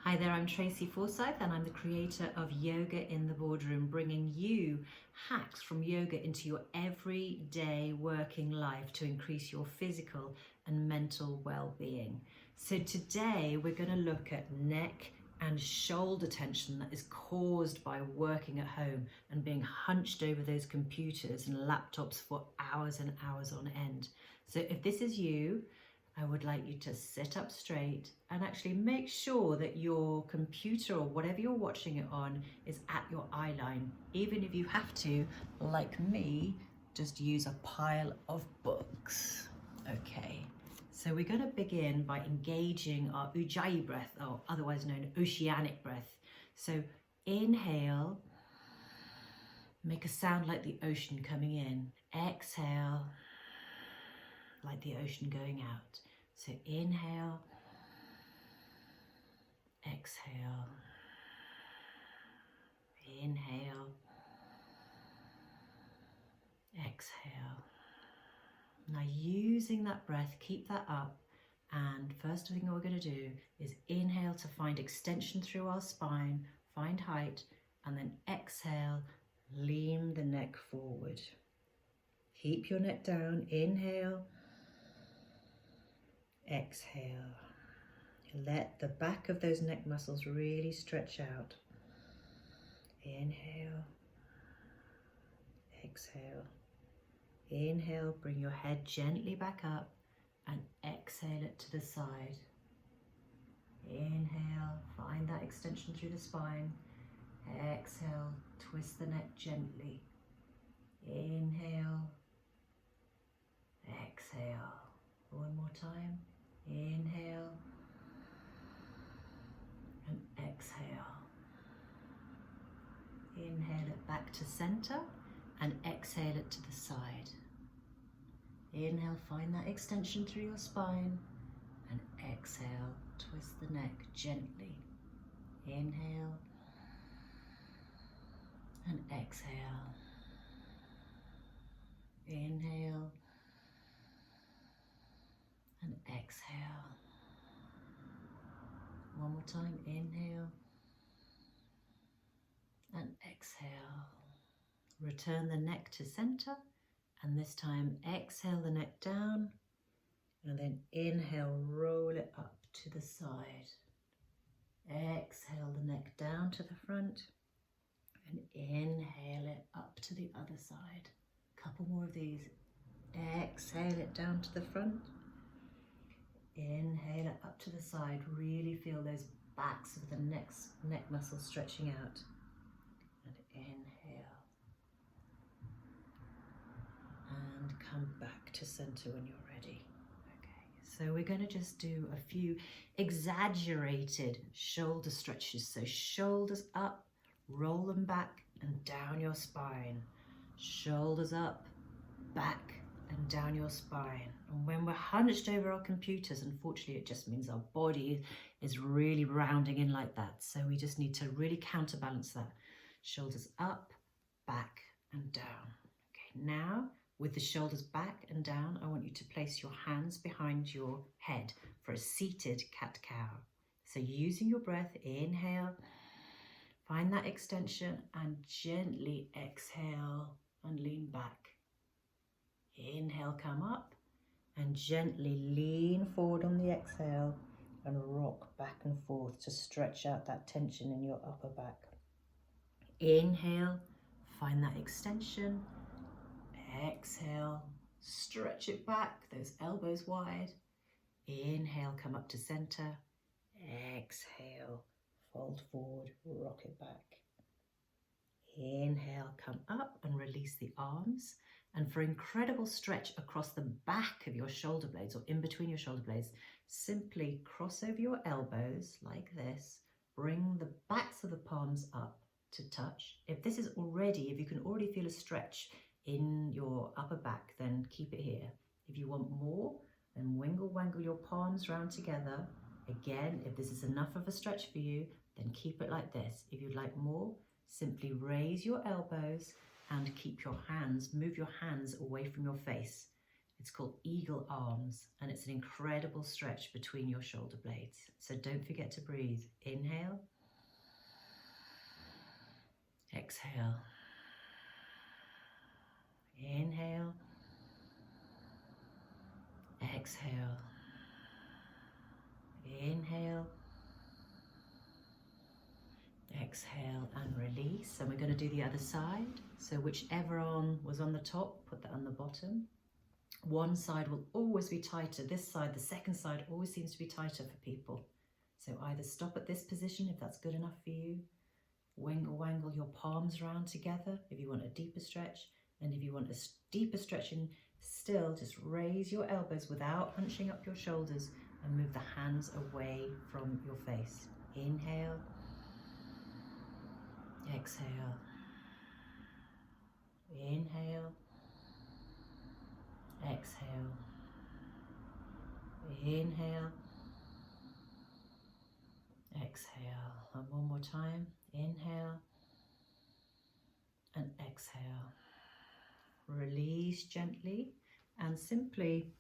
Hi there, I'm Tracy Forsyth and I'm the creator of Yoga in the Boardroom, bringing you hacks from yoga into your everyday working life to increase your physical and mental well-being. So today we're going to look at neck and shoulder tension that is caused by working at home and being hunched over those computers and laptops for hours and hours on end. So if this is you, I would like you to sit up straight and actually make sure that your computer or whatever you're watching it on is at your eye line. Even if you have to, like me, just use a pile of books. Okay, so we're going to begin by engaging our Ujjayi breath, or otherwise known oceanic breath. So inhale, make a sound like the ocean coming in. Exhale, like the ocean going out. So inhale, exhale, inhale, exhale. Now using that breath, keep that up. And first thing we're going to do is inhale to find extension through our spine, find height, and then exhale, lean the neck forward. Keep your neck down, inhale, exhale. Let the back of those neck muscles really stretch out. Inhale, exhale. Inhale, bring your head gently back up and exhale it to the side. Inhale, find that extension through the spine. Exhale, twist the neck gently. Inhale, exhale. One more time. Inhale and exhale. Inhale it back to center and exhale it to the side. Inhale, find that extension through your spine and exhale, twist the neck gently. Inhale and exhale. Inhale and exhale. One more time, inhale and exhale. Return the neck to center, and this time exhale the neck down, and then inhale, roll it up to the side. Exhale the neck down to the front, and inhale it up to the other side. Couple more of these. Exhale it down to the front. Inhale it up to the side. Really feel those backs of the neck muscles stretching out. And inhale. And come back to center when you're ready. Okay, so we're going to just do a few exaggerated shoulder stretches. So shoulders up, roll them back and down your spine. Shoulders up, back and down your spine. And when we're hunched over our computers, unfortunately, it just means our body is really rounding in like that. So we just need to really counterbalance that. Shoulders up, back and down. Okay, now with the shoulders back and down, I want you to place your hands behind your head for a seated cat-cow. So using your breath, inhale, find that extension and gently exhale and lean back. Inhale, come up and gently lean forward on the exhale and rock back and forth to stretch out that tension in your upper back. Inhale, find that extension. Exhale, stretch it back, those elbows wide. Inhale, come up to center. Exhale, fold forward, rock it back. Inhale, come up and release the arms. And for incredible stretch across the back of your shoulder blades or in between your shoulder blades, simply cross over your elbows like this. Bring the backs of the palms up to touch. If you can already feel a stretch in your upper back, then keep it here. If you want more, then wangle your palms round together. Again, if this is enough of a stretch for you, then keep it like this. If you'd like more, simply raise your elbows and move your hands away from your face. It's called eagle arms, and it's an incredible stretch between your shoulder blades. So don't forget to breathe. Inhale, exhale, inhale, exhale, inhale, exhale, and release. And we're going to do the other side. So whichever arm was on the top, put that on the bottom. One side will always be tighter. This side, the second side, always seems to be tighter for people. So either stop at this position if that's good enough for you. Wangle your palms around together if you want a deeper stretch. And if you want a deeper stretching, still just raise your elbows without hunching up your shoulders and move the hands away from your face. Inhale, exhale, inhale, exhale, inhale, exhale. And one more time. Inhale and exhale. Release gently and simply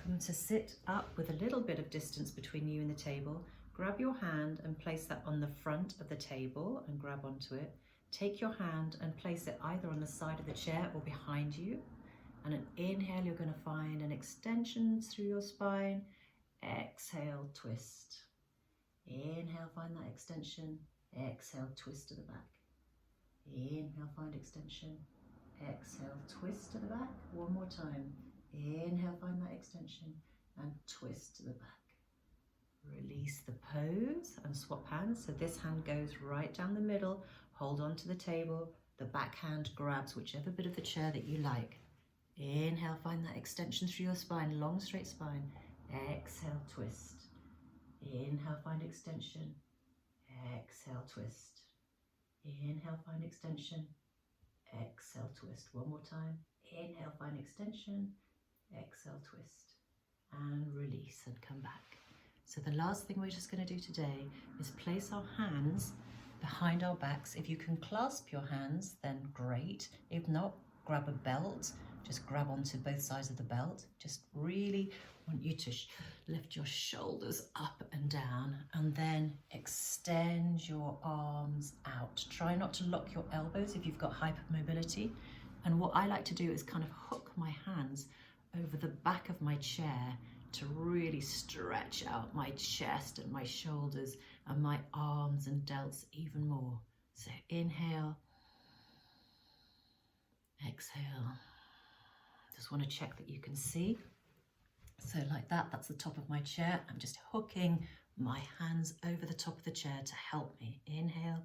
come to sit up with a little bit of distance between you and the table. Grab your hand and place that on the front of the table and grab onto it. Take your hand and place it either on the side of the chair or behind you. And an inhale, you're going to find an extension through your spine. Exhale, twist. Inhale, find that extension. Exhale, twist to the back. Inhale, find extension. Exhale, twist to the back. One more time. Inhale, find that extension and twist to the back. Release the pose and swap hands. So this hand goes right down the middle. Hold on to the table. The back hand grabs whichever bit of the chair that you like. Inhale, find that extension through your spine, long straight spine. Exhale, twist. Inhale, find extension. Exhale, twist. Inhale, find extension. Exhale, twist. One more time. Inhale, find extension. Exhale, twist. And release and come back. So the last thing we're just going to do today is place our hands behind our backs. If you can clasp your hands, then great. If not, grab a belt. Just grab onto both sides of the belt. Just really want you to lift your shoulders up and down and then extend your arms out. Try not to lock your elbows if you've got hypermobility. And what I like to do is kind of hook my hands over the back of my chair to really stretch out my chest and my shoulders and my arms and delts even more. So inhale, exhale. Just want to check that you can see. So like that, that's the top of my chair. I'm just hooking my hands over the top of the chair to help me. Inhale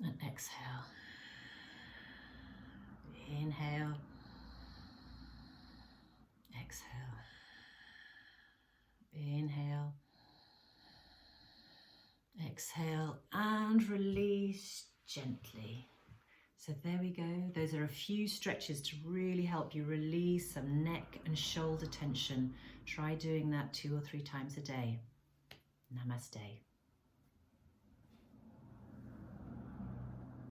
and exhale. Inhale, exhale. Inhale, exhale, and release gently. So there we go. Those are a few stretches to really help you release some neck and shoulder tension. Try doing that 2 or 3 times a day. Namaste.